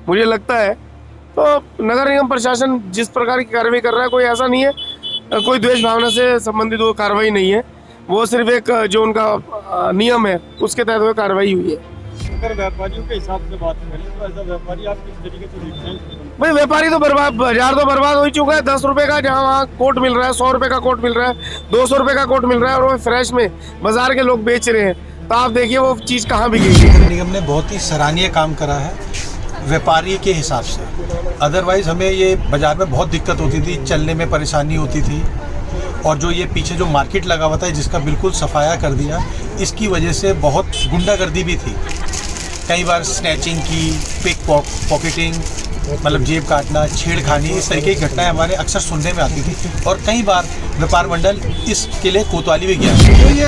मुझे लगता है। तो नगर निगम प्रशासन जिस प्रकार की कार्रवाई कर रहा है, कोई ऐसा नहीं है, कोई द्वेष भावना से संबंधित वो कार्रवाई नहीं है। वो सिर्फ एक जो उनका नियम है उसके तहत वो कार्रवाई हुई है। अगर व्यापारियों के हिसाब से बात करें तो ऐसा व्यापारी आप किस तरीके से देखते हैं? भाई व्यापारी तो बर्बाद, बाजार तो बर्बाद हो ही चुका है। 10 रुपए का जहाँ वहाँ कोट मिल रहा है, 100 रुपए का कोट मिल रहा है, 200 रुपए का कोट मिल रहा है, और वो फ्रेश में बाजार के लोग बेच रहे हैं। तो आप देखिए वो चीज़ कहाँ बिकेगी। नगर निगम ने बहुत ही सराहनीय काम करा है व्यापारी के हिसाब से। अदरवाइज़ हमें ये बाज़ार में बहुत दिक्कत होती थी, चलने में परेशानी होती थी, और जो ये पीछे जो मार्केट लगा हुआ था जिसका बिल्कुल सफाया कर दिया, इसकी वजह से बहुत गुंडागर्दी भी थी। कई बार स्नैचिंग की, पिक पॉकेटिंग, मतलब जेब काटना, छेड़खानी, इस तरीके की घटनाएं हमारे अक्सर सुनने में आती थी, और कई बार व्यापार मंडल इसके लिए कोतवाली भी गया। जो ये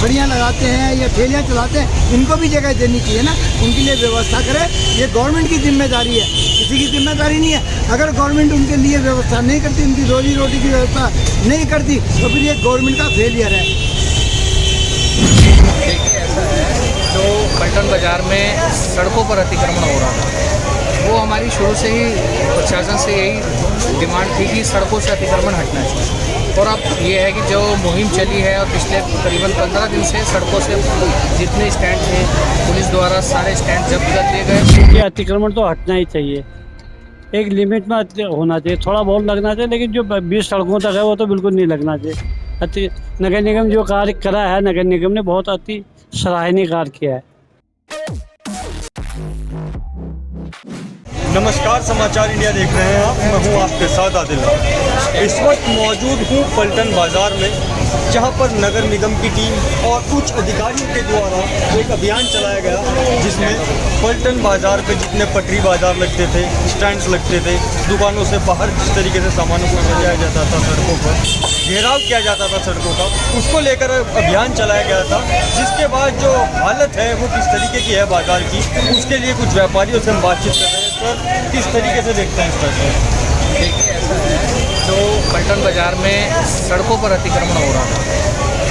बढ़िया लगाते हैं या ठेलियाँ चलाते हैं, इनको भी जगह देनी चाहिए ना, उनके लिए व्यवस्था करे। ये गवर्नमेंट की जिम्मेदारी है, किसी की जिम्मेदारी नहीं है। अगर गवर्नमेंट उनके लिए व्यवस्था नहीं करती, उनकी रोजी रोटी की व्यवस्था नहीं करती, तो फिर ये गवर्नमेंट का फेलियर है। देखिए ऐसा है, जो पलटन बाज़ार में सड़कों पर अतिक्रमण हो रहा था, वो हमारी शुरू से ही प्रशासन से यही डिमांड थी कि सड़कों से अतिक्रमण हटना चाहिए। और अब ये है कि जो मुहिम चली है और पिछले करीबन 15 दिन से सड़कों से जितने स्टैंड थे पुलिस द्वारा सारे स्टैंड जब्त कर दिए गए। ये अतिक्रमण तो हटना ही चाहिए, एक लिमिट में होना चाहिए, थोड़ा बहुत लगना चाहिए, लेकिन जो 20 सड़कों तक है वो तो बिल्कुल नहीं लगना चाहिए। नगर निगम जो कार्य करा है, नगर निगम ने बहुत अति सराहनीय कार्य किया है। नमस्कार, समाचार इंडिया देख रहे हैं आप। मैं हूं आपके साथ आदिल। इस वक्त मौजूद हूं पलटन बाज़ार में, जहां पर नगर निगम की टीम और उच्च अधिकारियों के द्वारा एक अभियान चलाया गया, जिसमें पलटन बाज़ार पे जितने पटरी बाज़ार लगते थे, स्टैंड्स लगते थे, दुकानों से बाहर जिस तरीके से सामानों को सजाया जाता था, सड़कों पर घेराव किया जाता था सड़कों का, उसको लेकर अभियान चलाया गया था। जिसके बाद जो हालत है वो किस तरीके की है बाज़ार की, उसके लिए कुछ व्यापारियों से हम बातचीत कर रहे हैं। सर, किस तरीके से देखते हैं इस पर? देखिए ऐसा है, जो पलटन बाज़ार में सड़कों पर अतिक्रमण हो रहा था,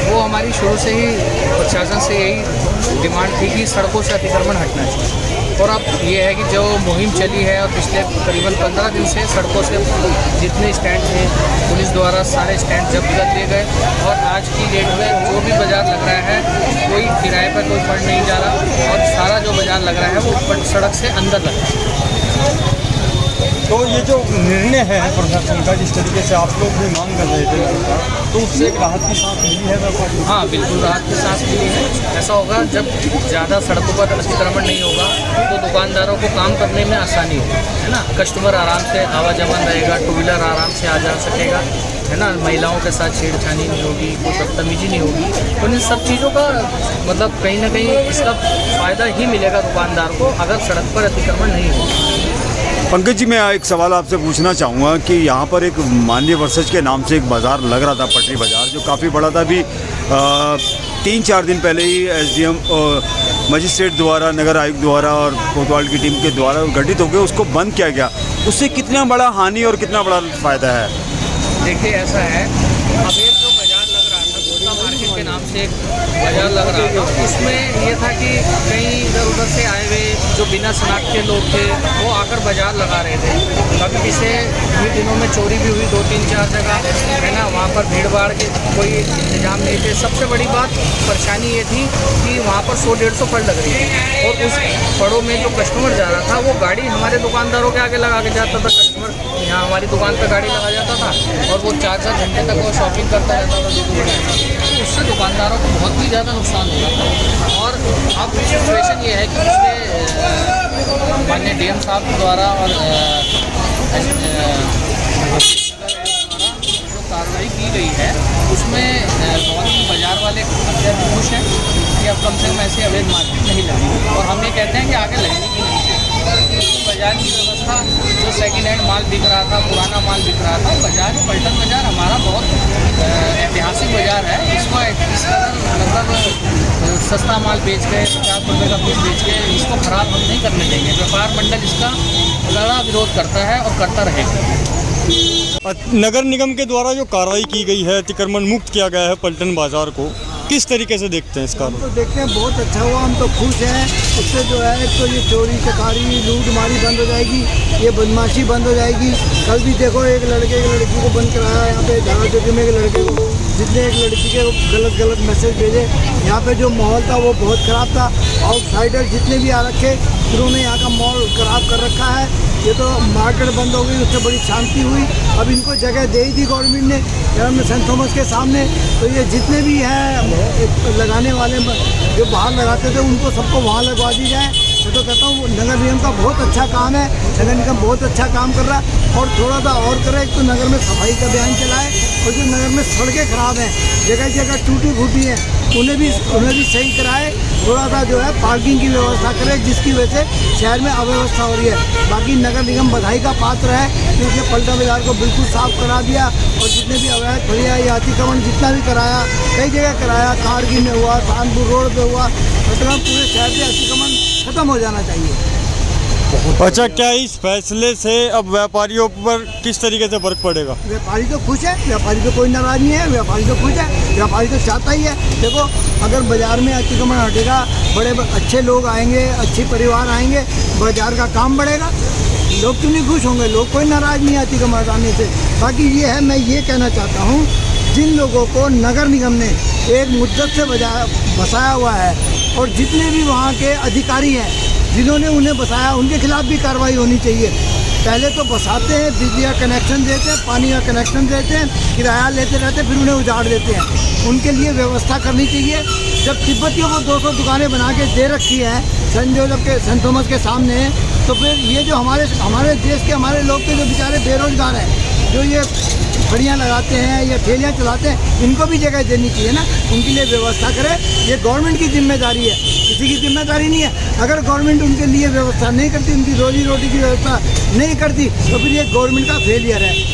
वो हमारी शुरू से ही प्रशासन से यही डिमांड थी कि सड़कों से अतिक्रमण हटना चाहिए। और अब ये है कि जो मुहिम चली है और पिछले करीबन 15 दिन से सड़कों से जितने स्टैंड थे पुलिस द्वारा सारे स्टैंड जब्त कर दिए गए। और आज की डेट में जो भी बाज़ार लग रहा है, कोई किराए पर कोई पड़ नहीं जा रहा, और सारा जो बाज़ार लग रहा है वो सड़क से अंदर लग रहा है। तो ये जो निर्णय है प्रशासन का, जिस तरीके से आप लोग भी मांग कर रहे थे, तो उससे एक राहत की सांस मिली है व्यापारी? हाँ, बिल्कुल राहत की सांस मिली है। ऐसा होगा जब ज़्यादा सड़कों पर अतिक्रमण नहीं होगा तो दुकानदारों को काम करने में आसानी होगी, है ना। कस्टमर आराम से आवाजाही रहेगा, टू व्हीलर आराम से आ जा सकेगा, है ना। महिलाओं के साथ छेड़छानी नहीं होगी, कोई बदतमीजी नहीं होगी। तो इन सब चीज़ों का मतलब कहीं ना कहीं इसका फ़ायदा ही मिलेगा दुकानदार को, अगर सड़क पर अतिक्रमण नहीं होगा। पंकज जी, मैं एक सवाल आपसे पूछना चाहूँगा कि यहाँ पर एक माननीय वर्सेज के नाम से एक बाज़ार लग रहा था, पटरी बाज़ार, जो काफ़ी बड़ा था। अभी 3-4 दिन पहले ही एसडीएम मजिस्ट्रेट द्वारा, नगर आयुक्त द्वारा और कोतवाल की टीम के द्वारा गठित हो गया, उसको बंद किया गया। उससे कितना बड़ा हानि और कितना बड़ा फ़ायदा है? देखिए ऐसा है, अब एक जो बाज़ार लग रहा था, गुप्ता मार्केट के नाम से एक बाज़ार लग रहा था, उसमें ये था कि कई इधर उधर से आए हुए जो बिना शनाख्त के लोग थे वो आकर बाज़ार लगा रहे थे। कभी पिछले दिनों में चोरी भी हुई 2-3-4 जगह, है ना। वहाँ पर भीड़ भाड़ के कोई इंतजाम नहीं थे। सबसे बड़ी बात परेशानी ये थी कि वहाँ पर 100-150 फड़ लग रही थी, और उस फड़ों में जो कस्टमर जा रहा था वो गाड़ी हमारे दुकानदारों के आगे लगा के जाता था। कस्टमर यहाँ हमारी दुकान पर गाड़ी लगा जाता था और वो 4-4 घंटे तक वो शॉपिंग करता रहता था। उससे दुकानदारों को बहुत ही ज़्यादा नुकसान हो रहा था। और अब सिचुएशन ये है कि उसमें माननीय डीएम साहब द्वारा और जो कार्रवाई की गई है उसमें बाज़ार वाले खुश हैं कि अब कम से कम ऐसे अवैध मार्केट नहीं लगेगी, और हम ये कहते हैं कि आगे लगेगी भी नहीं। बाज़ार की व्यवस्था, जो सेकेंड हैंड माल बिक रहा था, पुराना माल बिक रहा था, बाज़ार पलटन बाज़ार हमारा बहुत ऐतिहासिक बाज़ार है। इसको इस तरह मतलब सस्ता माल बेच के 50 रुपये का पीस बेच के इसको ख़राब हम नहीं करने देंगे। व्यापार मंडल इसका कड़ा विरोध करता है और करता रहेगा। नगर निगम के द्वारा जो कार्रवाई की गई है, अतिक्रमण मुक्त किया गया है पलटन बाज़ार को, किस तरीके से देखते हैं इस हम कानून? तो देखते हैं बहुत अच्छा हुआ, हम तो खुश हैं। इससे जो है एक तो ये चोरी चकारी लूटमारी बंद हो जाएगी, ये बदमाशी बंद हो जाएगी। कल भी देखो एक लड़के एक लड़की को बंद कराया यहाँ पे धारा चौकी में, एक लड़के को जिसने एक लड़की के गलत मैसेज भेजे। यहाँ पे जो माहौल था वो बहुत ख़राब था। आउटसाइडर जितने भी आ रखे उन्होंने यहाँ का माहौल ख़राब कर रखा है। ये तो मार्केट बंद हो गई, उससे बड़ी शांति हुई। अब इनको जगह दे ही दी गवर्नमेंट ने सेंट थॉमस के सामने। तो ये जितने भी हैं लगाने वाले जो बाहर लगाते थे उनको सबको वहाँ लगवा दी जाए। मैं तो कहता हूँ नगर निगम का बहुत अच्छा काम है, नगर निगम बहुत अच्छा काम कर रहा है। और थोड़ा सा और करे तो नगर में सफाई का अभियान चलाए, और जो नगर में सड़कें खराब हैं, जगह जगह टूटी फूटी हैं, उन्हें भी सही कराए। थोड़ा सा जो है पार्किंग की व्यवस्था करे, जिसकी वजह से शहर में अव्यवस्था हो रही है। बाकी नगर निगम बधाई का पात्र है कि उसने पलटा बाजार को बिल्कुल साफ करा दिया, और जितने भी अवैध खड़िया या अतिक्रमण जितना भी कराया, कई जगह कराया, कारगी में हुआ, कानपुर रोड पे हुआ, मतलब पूरे शहर से अतिक्रमण खत्म हो जाना चाहिए। अच्छा, क्या इस फैसले से अब व्यापारियों पर किस तरीके से फर्क पड़ेगा? व्यापारी तो खुश है, व्यापारी तो कोई नाराज नहीं है, व्यापारी तो खुश है, व्यापारी तो चाहता ही है। देखो अगर बाजार में अतिक्रमण हटेगा, बड़े अच्छे लोग आएंगे, अच्छे परिवार आएंगे, बाजार का काम बढ़ेगा, लोग क्यों नहीं खुश होंगे? लोग कोई नाराज नहीं है अतिक्रमण हटाने से। बाकी ये है, मैं ये कहना चाहता हूँ, जिन लोगों को नगर निगम ने एक मुद्दत से बसाया हुआ है, और जितने भी वहाँ के अधिकारी हैं जिन्होंने उन्हें बसाया, उनके खिलाफ भी कार्रवाई होनी चाहिए। पहले तो बसाते हैं, बिजली का कनेक्शन देते हैं, पानी का कनेक्शन देते हैं, किराया लेते रहते, फिर उन्हें उजाड़ देते हैं। उनके लिए व्यवस्था करनी चाहिए। जब तिब्बतियों को 200 दुकानें बना के दे रखी हैं सेंट थॉमस के सामने, तो फिर ये जो हमारे देश के हमारे लोग के जो बेचारे बेरोजगार हैं, जो ये फड़ियाँ लगाते हैं या ठेलियाँ चलाते हैं, इनको भी जगह देनी चाहिए ना, उनके लिए व्यवस्था करें। ये गवर्नमेंट की जिम्मेदारी है, किसी की जिम्मेदारी नहीं है। अगर गवर्नमेंट उनके लिए व्यवस्था नहीं करती, उनकी रोजी रोटी की व्यवस्था नहीं करती, तो फिर ये गवर्नमेंट का फेलियर है। इस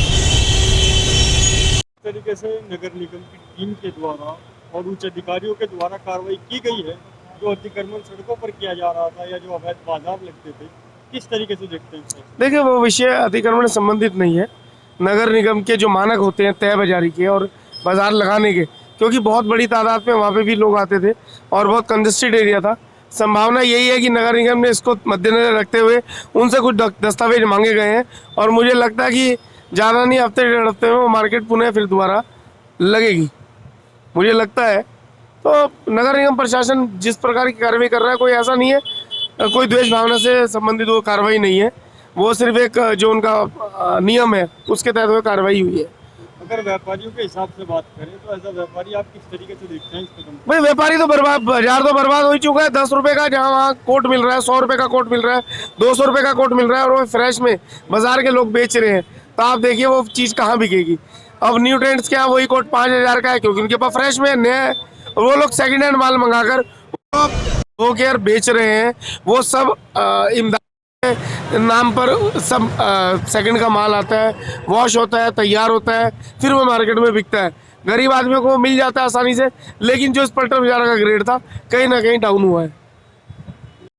तरीके से नगर निगम की टीम के द्वारा और उच्च अधिकारियों के द्वारा कार्रवाई की गई है। जो अतिक्रमण सड़कों पर किया जा रहा था या जो अवैध बाजार लगते थे, किस तरीके से देखते हैं इसे? देखिए, वो विषय अतिक्रमण से संबंधित नहीं है। नगर निगम के जो मानक होते हैं तय बाजारी के और बाजार लगाने के, क्योंकि बहुत बड़ी तादाद में वहाँ पे भी लोग आते थे और बहुत कंजेस्टेड एरिया था। संभावना यही है कि नगर निगम ने इसको मद्देनजर रखते हुए उनसे कुछ दस्तावेज मांगे गए हैं, और मुझे लगता है कि ज़्यादा नहीं, हफ्ते डेढ़ हफ्ते में वो मार्केट पुनः फिर दोबारा लगेगी, मुझे लगता है। तो नगर निगम प्रशासन जिस प्रकार की कार्रवाई कर रहा है, कोई ऐसा नहीं है, कोई द्वेष भावना से संबंधित वो कार्रवाई नहीं है। वो सिर्फ एक जो उनका नियम है उसके तहत वो कार्रवाई हुई है। अगर व्यापारियों के हिसाब से बात करें तो एज अ व्यापारी आप किस तरीके से देखते हैं इस कदम को? भाई व्यापारी तो बर्बाद, बाजार तो बर्बाद हो ही चुका है। 10 रुपये का जहाँ वहाँ कोट मिल रहा है, 100 रुपये का कोट मिल रहा है, 200 रुपये का कोट मिल रहा है, और वो फ्रेश में बाजार के लोग बेच रहे हैं। तो आप देखिए वो चीज़ कहाँ बिकेगी। अब न्यू ट्रेंड्स क्या, वही कोट 5000 का है, क्योंकि उनके पास फ्रेश में नया है, और वो लोग सेकेंड हैंड माल मंगाकर वो केयर बेच रहे हैं। वो सब इमदाद नाम पर सब सेकंड का माल आता है, वॉश होता है, तैयार होता है, फिर वो मार्केट में बिकता है। गरीब आदमियों को मिल जाता है आसानी से, लेकिन जो इस पलटा बाजार का ग्रेड था कहीं ना कहीं डाउन हुआ है।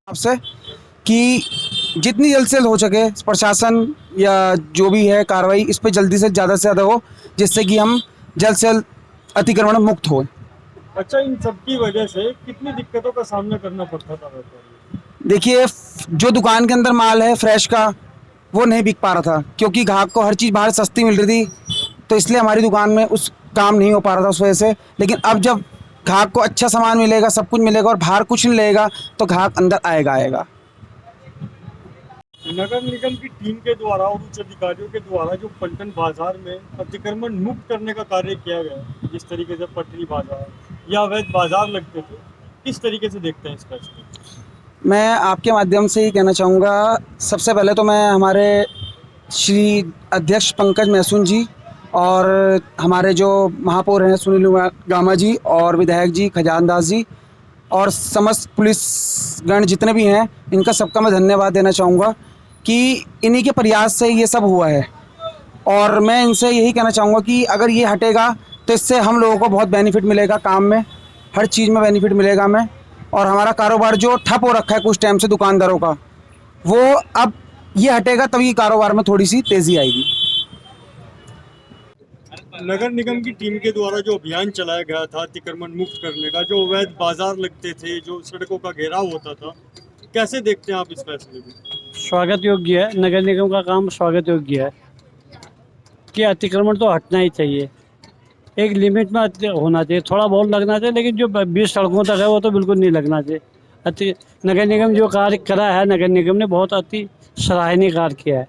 आपसे कि जितनी जल्द से हो सके प्रशासन या जो भी है कार्रवाई इस पर जल्दी से ज़्यादा हो, जिससे कि हम जल्द से जल्द अतिक्रमण मुक्त हो। अच्छा, इन सब की वजह से कितनी दिक्कतों का सामना करना पड़ता था व्यापारियों? देखिए, जो दुकान के अंदर माल है फ्रेश का, वो नहीं बिक पा रहा था, क्योंकि ग्राहक को हर चीज़ बाहर सस्ती मिल रही थी, तो इसलिए हमारी दुकान में उस काम नहीं हो पा रहा था उस वजह से। लेकिन अब जब ग्राहक को अच्छा सामान मिलेगा, सब कुछ मिलेगा और बाहर कुछ नहीं लगेगा, तो ग्राहक अंदर आएगा। नगर निगम की टीम के द्वारा और उच्च अधिकारियों के द्वारा जो पलटन बाजार में अतिक्रमण मुक्त करने का कार्य किया गया, जिस तरीके से पटरी बाजार या अवैध बाजार लगते थे, किस तरीके से देखते हैं इस फैसले? मैं आपके माध्यम से ही कहना चाहूँगा, सबसे पहले तो मैं हमारे श्री अध्यक्ष पंकज मैसून जी और हमारे जो महापौर हैं सुनील गामा जी और विधायक जी खजान दास जी और समस्त पुलिसगण जितने भी हैं, इनका सबका मैं धन्यवाद देना चाहूँगा कि इन्हीं के प्रयास से ये सब हुआ है। और मैं इनसे यही कहना चाहूँगा कि अगर ये हटेगा तो इससे हम लोगों को बहुत बेनिफिट मिलेगा, काम में हर चीज़ में बेनिफिट मिलेगा हमें। और हमारा कारोबार जो ठप हो रखा है कुछ टाइम से दुकानदारों का, वो अब ये हटेगा तभी कारोबार में थोड़ी सी तेज़ी आएगी। नगर निगम की टीम के द्वारा जो अभियान चलाया गया था अतिक्रमण मुक्त करने का, जो अवैध बाजार लगते थे, जो सड़कों का घेराव होता था, कैसे देखते हैं आप इस फैसले को? स्वागत योग्य है। नगर निगम का काम स्वागत योग्य है कि अतिक्रमण तो हटना ही चाहिए, एक लिमिट में होना चाहिए, थोड़ा बहुत लगना चाहिए, लेकिन जो 20 सड़कों तक है वो तो बिल्कुल नहीं लगना चाहिए। नगर निगम जो कार्य करा है, नगर निगम ने बहुत अति सराहनीय कार्य किया है।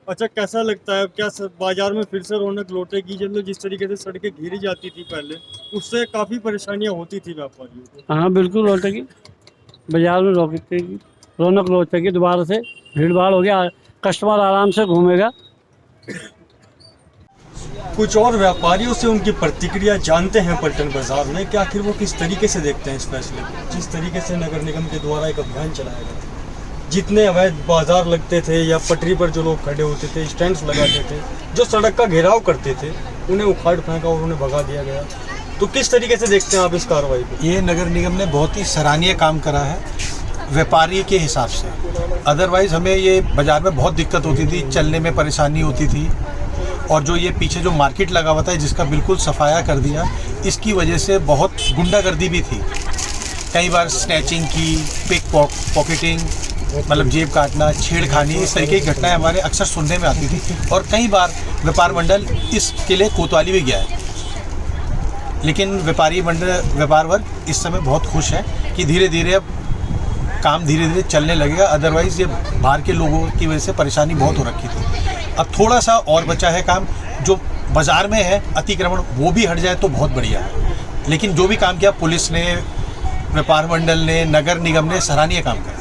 अच्छा, कैसा लगता है, क्या बाजार में फिर से रौनक लौटेगी? जब जिस तरीके से सड़कें घेरी जाती थी पहले, उससे काफ़ी परेशानियां होती थी व्यापारियों को। हाँ बिल्कुल लौटेगी, बाजार में रौनक लौटेगी, दोबारा से भीड़ भाड़ हो गया, कस्टमर आराम से घूमेगा। कुछ और व्यापारियों से उनकी प्रतिक्रिया जानते हैं पलटन बाजार में कि आखिर वो किस तरीके से देखते हैं इस फैसले को। जिस तरीके से नगर निगम के द्वारा एक अभियान चलाया गया, जितने अवैध बाजार लगते थे या पटरी पर जो लोग खड़े होते थे, स्टैंड्स लगाते थे, जो सड़क का घेराव करते थे, उन्हें उखाड़ फेंका और उन्हें भगा दिया गया, तो किस तरीके से देखते हैं आप इस कार्रवाई को? ये नगर निगम ने बहुत ही सराहनीय काम करा है व्यापारी के हिसाब से। अदरवाइज़ हमें ये बाज़ार में बहुत दिक्कत होती थी, चलने में परेशानी होती थी, और जो ये पीछे जो मार्केट लगा हुआ था जिसका बिल्कुल सफाया कर दिया, इसकी वजह से बहुत गुंडागर्दी भी थी। कई बार स्नैचिंग की, पिक पॉकेटिंग, मतलब जेब काटना, छेड़खानी, इस तरीके की घटनाएं हमारे अक्सर सुनने में आती थी, और कई बार व्यापार मंडल इसके लिए कोतवाली भी गया है। लेकिन व्यापार वर्ग इस समय बहुत खुश है कि धीरे धीरे अब काम धीरे धीरे चलने लगेगा। अदरवाइज़ ये बाहर के लोगों की वजह से परेशानी बहुत हो रखी थी। अब थोड़ा सा और बचा है काम, जो बाज़ार में है अतिक्रमण वो भी हट जाए तो बहुत बढ़िया है। लेकिन जो भी काम किया पुलिस ने, व्यापार मंडल ने, नगर निगम ने सराहनीय काम किया।